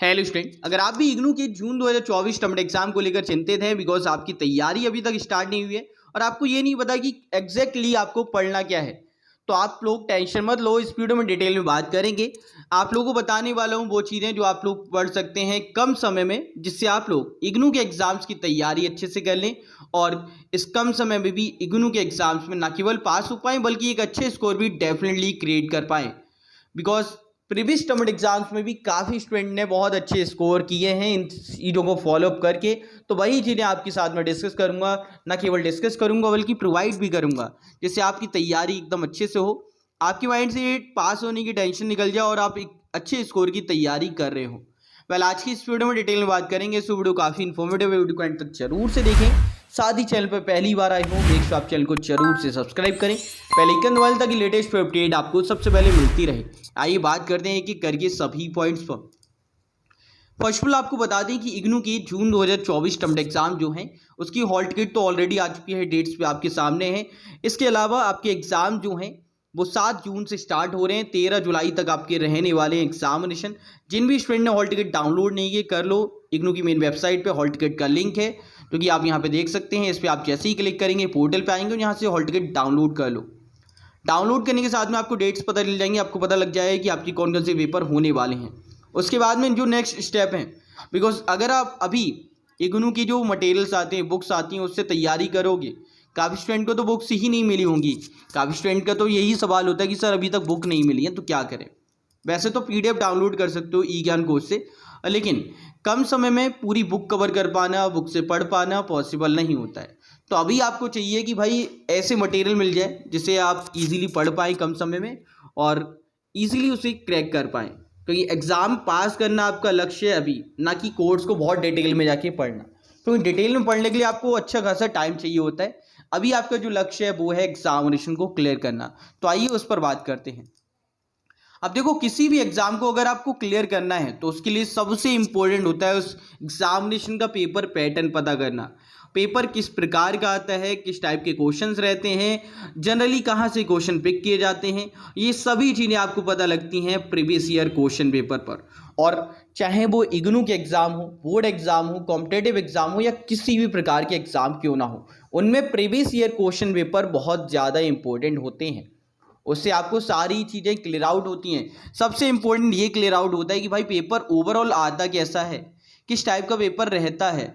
Hello student, अगर आप भी इग्नू के जून 2024 टर्म एग्जाम को लेकर चिंतित हैं बिकॉज आपकी तैयारी अभी तक स्टार्ट नहीं हुई है और आपको ये नहीं पता कि एग्जैक्टली आपको पढ़ना क्या है, तो आप लोग टेंशन मत लो। इस वीडियो में डिटेल में बात करेंगे। आप लोगों को बताने वाला हूँ वो चीज़ें जो आप लोग पढ़ सकते हैं कम समय में, जिससे आप लोग इग्नू के एग्जाम्स की तैयारी अच्छे से कर लें और इस कम समय में भी इग्नू के एग्जाम्स में न केवल पास हो पाएँ बल्कि एक अच्छे स्कोर भी डेफिनेटली क्रिएट कर पाएँ। बिकॉज प्रीवियस टर्म एग्जाम्स में भी काफ़ी स्टूडेंट ने बहुत अच्छे स्कोर किए हैं इन चीज़ों को फॉलोअप करके, तो वही चीज़ें आपके साथ में डिस्कस करूंगा। ना केवल डिस्कस करूंगा बल्कि प्रोवाइड भी करूंगा, जिससे आपकी तैयारी एकदम अच्छे से हो, आपके माइंड से पास होने की टेंशन निकल जाए और आप एक अच्छे स्कोर की तैयारी कर रहे हो। वेल, आज की इस वीडियो में डिटेल में बात करेंगे। इस वीडियो काफ़ी इन्फॉर्मेटिव है, वीडियो को एंड तक जरूर से देखें। साथ ही चैनल पर पहली बार आए हो मेक श्योर आप चैनल को जरूर से सब्सक्राइब करें, बेल आइकन दबाएं ताकि लेटेस्ट अपडेट आपको सबसे पहले मिलती रहे। आइए बात करते हैं कि करके सभी पॉइंट्स पर। फर्स्ट ऑफ ऑल आपको बता दें कि इग्नू की जून 2024 टर्म एग्जाम जो है उसकी हॉल टिकट तो ऑलरेडी आ चुकी है, डेट्स पे आपके सामने है। इसके अलावा आपके एग्जाम जो हैं वो 7 जून से स्टार्ट हो रहे हैं, 13 जुलाई तक आपके रहने वाले एग्जामिनेशन। जिन भी स्टूडेंट ने हॉल टिकट डाउनलोड नहीं किए कर लो, इग्नू की मेन वेबसाइट पे हॉल टिकट का लिंक है जो कि आप यहाँ पे देख सकते हैं। इस पर आप जैसे ही क्लिक करेंगे पोर्टल पे आएंगे और यहाँ से हॉल टिकट डाउनलोड कर लो। डाउनलोड करने के साथ में आपको डेट्स पता चल जाएंगे, आपको पता लग जाएगा कि आपकी कौन कौन से पेपर होने वाले हैं। उसके बाद में जो नेक्स्ट स्टेप है, बिकॉज अगर आप अभी इग्नू की जो मटेरियल्स आते हैं, बुक्स आती हैं, उससे तैयारी करोगे, काफ़ी स्टूडेंट को तो बुक्स ही नहीं मिली होंगी। काफ़ी स्टूडेंट का तो यही सवाल होता है कि सर अभी तक बुक नहीं मिली है तो क्या करें। वैसे तो PDF डाउनलोड कर सकते हो ई ज्ञान कोश से, लेकिन कम समय में पूरी बुक कवर कर पाना, बुक से पढ़ पाना पॉसिबल नहीं होता है। तो अभी आपको चाहिए कि भाई ऐसे मटेरियल मिल जाए जिसे आप इजीली पढ़ पाएँ कम समय में और इजीली उसे क्रैक कर पाएँ, क्योंकि एग्ज़ाम पास करना आपका लक्ष्य है अभी, ना कि कोर्स को बहुत डिटेल में जाके पढ़ना। क्योंकि डिटेल में पढ़ने के लिए आपको अच्छा खासा टाइम चाहिए होता है। अभी आपका जो लक्ष्य है वो है एग्जामिनेशन को क्लियर करना। तो आइए उस पर बात करते हैं। अब देखो, किसी भी एग्जाम को अगर आपको क्लियर करना है तो उसके लिए सबसे इंपॉर्टेंट होता है उस एग्जामिनेशन का पेपर पैटर्न पता करना। पेपर किस प्रकार का आता है, किस टाइप के क्वेश्चंस रहते हैं, जनरली कहाँ से क्वेश्चन पिक किए जाते हैं, ये सभी चीज़ें आपको पता लगती हैं प्रीवियस ईयर क्वेश्चन पेपर पर। और चाहे वो इग्नू के एग्ज़ाम हो, बोर्ड एग्ज़ाम हो, कॉम्पिटेटिव एग्ज़ाम हो या किसी भी प्रकार के एग्ज़ाम क्यों ना हो, उनमें प्रीवियस ईयर क्वेश्चन पेपर बहुत ज़्यादा इंपॉर्टेंट होते हैं। उससे आपको सारी चीज़ें क्लियर आउट होती हैं। सबसे इंपॉर्टेंट ये क्लियर आउट होता है कि भाई पेपर ओवरऑल आता कैसा है, किस टाइप का पेपर रहता है।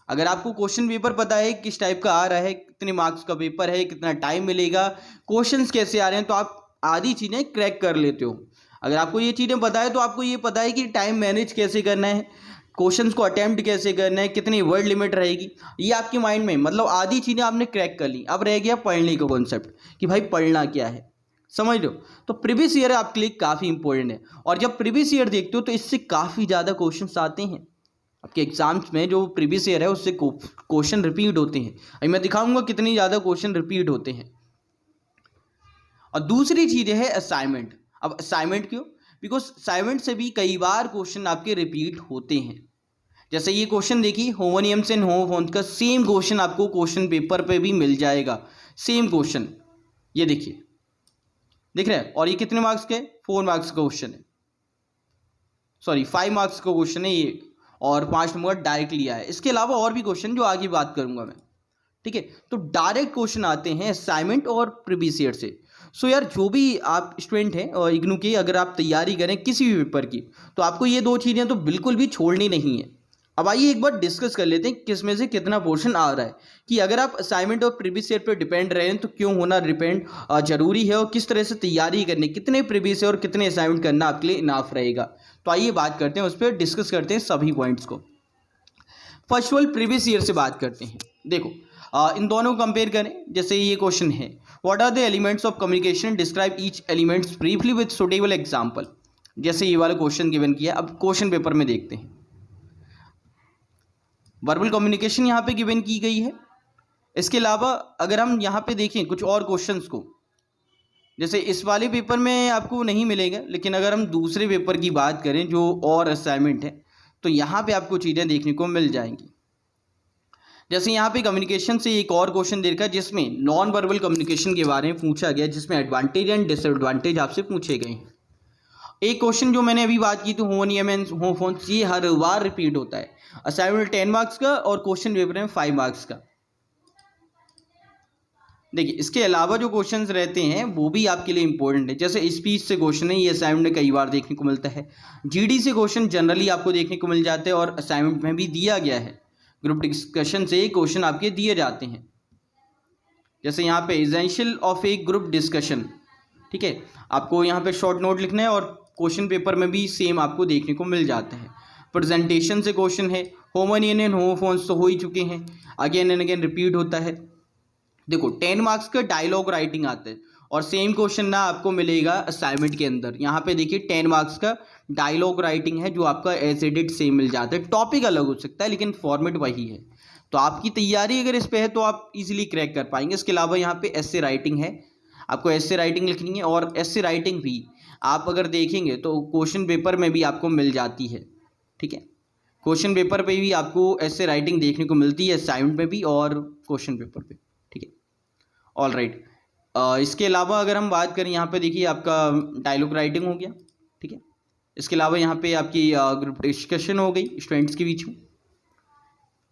अगर आपको क्वेश्चन पेपर पता है किस टाइप का आ रहा है, कितने मार्क्स का पेपर है, कितना टाइम मिलेगा, क्वेश्चंस कैसे आ रहे हैं, तो आप आधी चीज़ें क्रैक कर लेते हो। अगर आपको ये चीज़ें पता है तो आपको ये पता है कि टाइम मैनेज कैसे करना है, क्वेश्चंस को अटेम्प्ट कैसे करना है, कितनी वर्ड लिमिट रहेगी, ये आपके माइंड में, मतलब आधी चीज़ें आपने क्रैक कर ली। अब रह गया पढ़ने का कॉन्सेप्ट कि भाई पढ़ना क्या है, समझ लो। तो प्रीवियस ईयर आपके लिए काफ़ी इंपॉर्टेंट है और जब प्रीवियस ईयर देखते हो तो इससे काफ़ी ज़्यादा क्वेश्चंस आते हैं आपके एग्जाम्स में। जो प्रीवियस ईयर है उससे क्वेश्चन रिपीट होते हैं। अभी मैं दिखाऊंगा कितनी ज़्यादा क्वेश्चन रिपीट होते हैं। और दूसरी चीज़ है असाइनमेंट। अब असाइनमेंट क्यों? बिकॉज असाइनमेंट से भी कई बार क्वेश्चन आपके रिपीट होते हैं। जैसे ये क्वेश्चन देखिए, होमोनियम्स एंड होमोफोन्स का सेम क्वेश्चन आपको क्वेश्चन पेपर पे भी मिल जाएगा। सेम क्वेश्चन ये देखिए, दिख रहा है। और ये कितने मार्क्स के? 4 मार्क्स का क्वेश्चन है, सॉरी 5 मार्क्स का क्वेश्चन है ये, और 5 नंबर डायरेक्ट लिया है। इसके अलावा और भी क्वेश्चन जो आगे बात करूंगा मैं, ठीक है। तो डायरेक्ट क्वेश्चन आते हैं असाइनमेंट और प्रीवियस ईयर से। सो यार, जो भी आप स्टूडेंट हैं और इग्नू की अगर आप तैयारी करें किसी भी पेपर की, तो आपको ये 2 चीज़ें तो बिल्कुल भी छोड़नी नहीं है। अब आइए एक बार डिस्कस कर लेते हैं किस में से कितना पोर्शन आ रहा है, कि अगर आप असाइनमेंट और प्रीवियस ईयर पर डिपेंड रहे हैं तो क्यों होना डिपेंड जरूरी है, और किस तरह से तैयारी करनी, कितने प्रीवियस ईयर और कितने असाइनमेंट करना आपके लिए इनाफ रहेगा। तो आइए बात करते हैं, उस पर डिस्कस करते हैं सभी पॉइंट्स को। First of all previous year से बात करते हैं। देखो, इन दोनों को कंपेयर करें। जैसे ये क्वेश्चन है, what are the elements of communication, describe each elements briefly with suitable example. जैसे ये वाला क्वेश्चन गिवन किया। अब क्वेश्चन पेपर में देखते हैं, वर्बल कम्युनिकेशन यहाँ पे गिवन की गई है। इसके अलावा अगर हम यहाँ पे देखें कुछ और क्वेश्चंस को, जैसे इस वाले पेपर में आपको नहीं मिलेगा, लेकिन अगर हम दूसरे पेपर की बात करें जो और असाइनमेंट है, तो यहाँ पे आपको चीज़ें देखने को मिल जाएंगी। जैसे यहाँ पे कम्युनिकेशन से एक और क्वेश्चन दे रखा है जिसमें नॉन वर्बल कम्युनिकेशन के बारे में पूछा गया, जिसमें एडवांटेज एंड डिसएडवांटेज आपसे पूछे गए हैं। एक क्वेश्चन जो मैंने अभी बात की थी होमोनियम एंड होमोफोन्स, ये हर बार रिपीट होता है। असाइनमेंट 10 मार्क्स का और क्वेश्चन पेपर में 5 मार्क्स का। देखिए इसके अलावा जो क्वेश्चंस रहते हैं वो भी आपके लिए इंपॉर्टेंट है। जैसे स्पीच से क्वेश्चन है, ये असाइनमेंट में कई बार देखने को मिलता है। जीडी से क्वेश्चन जनरली आपको देखने को मिल जाते हैं और असाइनमेंट में भी दिया गया है। ग्रुप डिस्कशन से क्वेश्चन आपके दिए जाते हैं। जैसे यहाँ पे essential of A group discussion, ठीक है, आपको यहाँ पे शॉर्ट नोट लिखना है और क्वेश्चन पेपर में भी सेम आपको देखने को मिल जाता है। प्रेजेंटेशन से क्वेश्चन है, होमोनियन एंड होमोफोन्स तो हो ही चुके हैं, अगेन एंड अगेन रिपीट होता है। देखो 10 मार्क्स का डायलॉग राइटिंग आता है और सेम क्वेश्चन ना आपको मिलेगा असाइनमेंट के अंदर। यहाँ पे देखिए 10 मार्क्स का डायलॉग राइटिंग है जो आपका एज एडिट सेम मिल जाता है। टॉपिक अलग हो सकता है लेकिन फॉर्मेट वही है। तो आपकी तैयारी अगर इस पे है तो आप इजीली क्रैक कर पाएंगे। इसके अलावा यहाँ पे एस्से राइटिंग है, आपको एस्से राइटिंग लिखनी है और एस्से राइटिंग भी आप अगर देखेंगे तो क्वेश्चन पेपर में भी आपको मिल जाती है, ठीक है। क्वेश्चन पेपर पे भी आपको एस्से राइटिंग देखने को मिलती है, असाइनमेंट में भी और क्वेश्चन पेपर पे, ठीक है। ऑल राइट, इसके अलावा अगर हम बात करें यहाँ पे देखिए आपका डायलॉग राइटिंग हो गया, ठीक है। इसके अलावा यहाँ पे आपकी ग्रुप डिस्कशन हो गई स्टूडेंट्स के बीच में।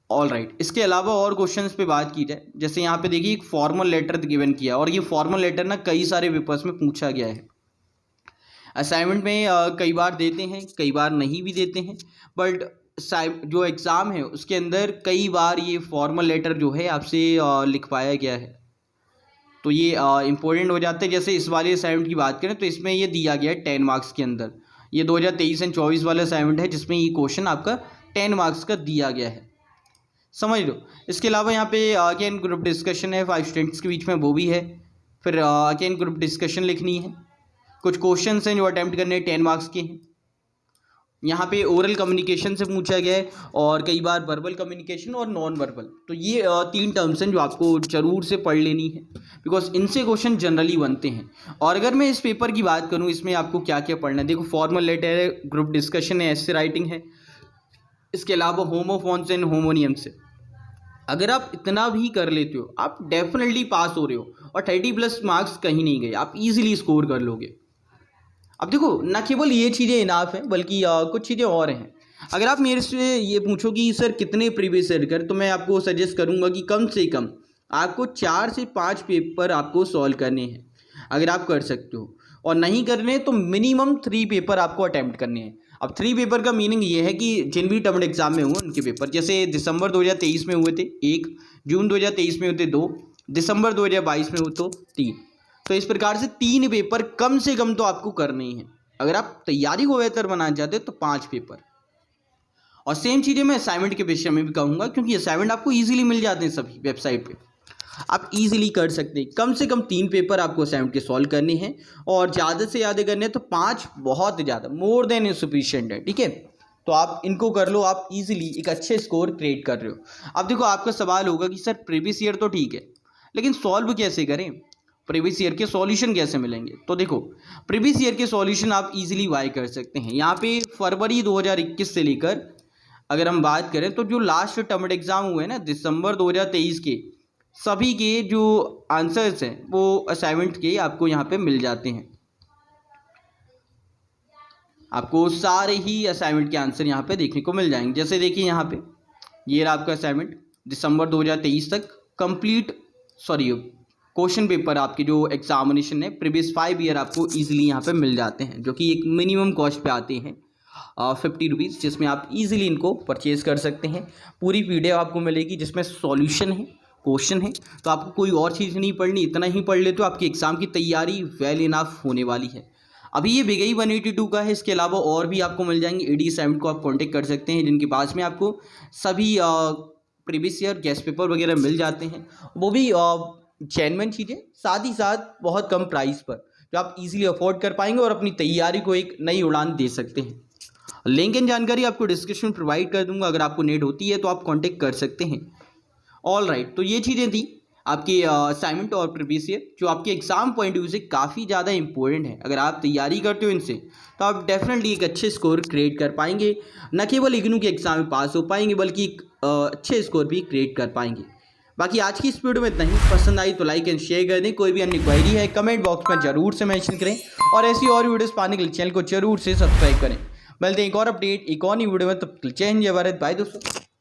ऑल राइट, इसके अलावा और क्वेश्चंस पे बात की जाए, जैसे यहाँ पे देखिए एक फॉर्मल लेटर गिवन किया और ये फॉर्मल लेटर ना कई सारे पेपर्स में पूछा गया है। असाइनमेंट में कई बार देते हैं, कई बार नहीं भी देते हैं, बट जो एग्ज़ाम है उसके अंदर कई बार ये फॉर्मल लेटर जो है आपसे लिखवाया गया है, तो ये इंपॉर्टेंट हो जाते हैं। जैसे इस वाले असाइनमेंट की बात करें तो इसमें ये दिया गया है 10 मार्क्स के अंदर। ये 2023 एंड 24 वाला असाइनमेंट है जिसमें ये क्वेश्चन आपका 10 मार्क्स का दिया गया है, समझ लो। इसके अलावा यहाँ पे अगेन ग्रुप डिस्कशन है 5 स्टूडेंट्स के बीच में, वो भी है। फिर अगेन ग्रुप डिस्कशन लिखनी है। कुछ क्वेश्चंस हैं जो अटैम्प्ट करने हैं 10 मार्क्स के हैं। यहाँ पे ओरल कम्युनिकेशन से पूछा गया है और कई बार वर्बल कम्युनिकेशन और नॉन वर्बल। तो ये 3 टर्म्स हैं जो आपको ज़रूर से पढ़ लेनी है बिकॉज इनसे क्वेश्चन जनरली बनते हैं। और अगर मैं इस पेपर की बात करूँ इसमें आपको क्या क्या पढ़ना है, देखो फॉर्मल लेटर है, ग्रुप डिस्कशन है, एस्से राइटिंग है, इसके अलावा होमोफोन्स एंड होमोनियम्स है। अगर आप इतना भी कर लेते हो आप डेफिनेटली पास हो रहे हो और 30+ मार्क्स कहीं नहीं गए, आप इजीली स्कोर कर लोगे। अब देखो ना केवल ये चीज़ें इनाफ हैं बल्कि कुछ चीज़ें और हैं। अगर आप मेरे से ये पूछो कि सर कितने प्रीवियस ईयर कर, तो मैं आपको सजेस्ट करूँगा कि कम से कम आपको 4 से 5 पेपर आपको सॉल्व करने हैं अगर आप कर सकते हो, और नहीं करने तो मिनिमम 3 पेपर आपको अटैम्प्ट करने हैं। अब 3 पेपर का मीनिंग ये है कि जिन भी टर्म एग्जाम में हुए उनके पेपर, जैसे दिसंबर 2023 में हुए थे 1, जून 2023 में हुए थे 2, दिसंबर 2022 में हुए तो 3। तो इस प्रकार से 3 पेपर कम से कम तो आपको करने ही हैं। अगर आप तैयारी को बेहतर बनाना चाहते हो तो 5 पेपर। और सेम चीज़ें मैं असाइनमेंट के विषय में भी कहूँगा क्योंकि असाइनमेंट आपको ईजिली मिल जाते हैं, सभी वेबसाइट पे आप इजीली कर सकते हैं। कम से कम 3 पेपर आपको असाइनमेंट के सॉल्व करने हैं और ज़्यादा से ज़्यादा करने हैं तो 5 बहुत ज़्यादा, मोर देन सफिशिएंट है, ठीक है। तो आप इनको कर लो, आप इजीली एक अच्छे स्कोर क्रिएट कर रहे हो। अब देखो आपका सवाल होगा कि सर प्रीवियस ईयर तो ठीक है लेकिन सॉल्व कैसे करें, प्रीवियस ईयर के सॉल्यूशन कैसे मिलेंगे। तो देखो प्रीवियस ईयर के सॉल्यूशन आप इजीली वाई कर सकते हैं। यहाँ पे फरवरी 2021 से लेकर अगर हम बात करें तो जो लास्ट टर्म एग्जाम हुए ना दिसंबर 2023 के, सभी के जो आंसर्स हैं वो असाइनमेंट के आपको यहाँ पे मिल जाते हैं। आपको सारे ही असाइनमेंट के आंसर यहाँ पे देखने को मिल जाएंगे। जैसे देखिए यहाँ पे ये रहा आपका असाइनमेंट दिसंबर 2023 तक कंप्लीट, क्वेश्चन पेपर आपके जो एग्जामिनेशन है प्रीवियस 5 ईयर आपको इजीली यहाँ पे मिल जाते हैं, जो कि एक मिनिमम कॉस्ट पे आते हैं 50 रुपीज़, जिसमें आप इजीली इनको परचेज़ कर सकते हैं। पूरी PDF आपको मिलेगी जिसमें सॉल्यूशन है, क्वेश्चन है, तो आपको कोई और चीज़ नहीं पढ़नी, इतना ही पढ़ ले तो आपकी एग्ज़ाम की तैयारी वेल इनफ होने वाली है। अभी ये बिगई 182 का है, इसके अलावा और भी आपको मिल जाएंगे। AD असाइनमेंट को आप कांटेक्ट कर सकते हैं जिनके पास में आपको सभी प्रीवियस ईयर गेस्ट पेपर वगैरह मिल जाते हैं, वो भी जेन्युइन चीज़ें, साथ ही साथ बहुत कम प्राइस पर जो आप इजीली अफोर्ड कर पाएंगे और अपनी तैयारी को एक नई उड़ान दे सकते हैं। लिंक एंड जानकारी आपको डिस्क्रिप्शन में प्रोवाइड कर दूंगा, अगर आपको नीड होती है तो आप कांटेक्ट कर सकते हैं। ऑल राइट, तो ये चीज़ें थी आपके असाइनमेंट और प्रीवियस ईयर जो आपके एग्जाम पॉइंट ऑफ व्यू से काफ़ी ज़्यादा इंपॉर्टेंट है। अगर आप तैयारी करते हो इनसे तो आप डेफिनेटली एक अच्छे स्कोर क्रिएट कर पाएंगे, न केवल इग्नू के एग्ज़ाम में पास हो पाएंगे बल्कि एक अच्छे स्कोर भी क्रिएट कर पाएंगे। बाकी आज की इस वीडियो में इतना ही। पसंद आई तो लाइक एंड शेयर कर दें। कोई भी अन्य क्वेरी है कमेंट बॉक्स में जरूर से मेंशन करें और ऐसी और वीडियोस पाने के लिए चैनल को जरूर से सब्सक्राइब करें। मिलते हैं एक और अपडेट एक और नई वीडियो में, तब तक जय हिंद जय भारत, बाय दोस्तों।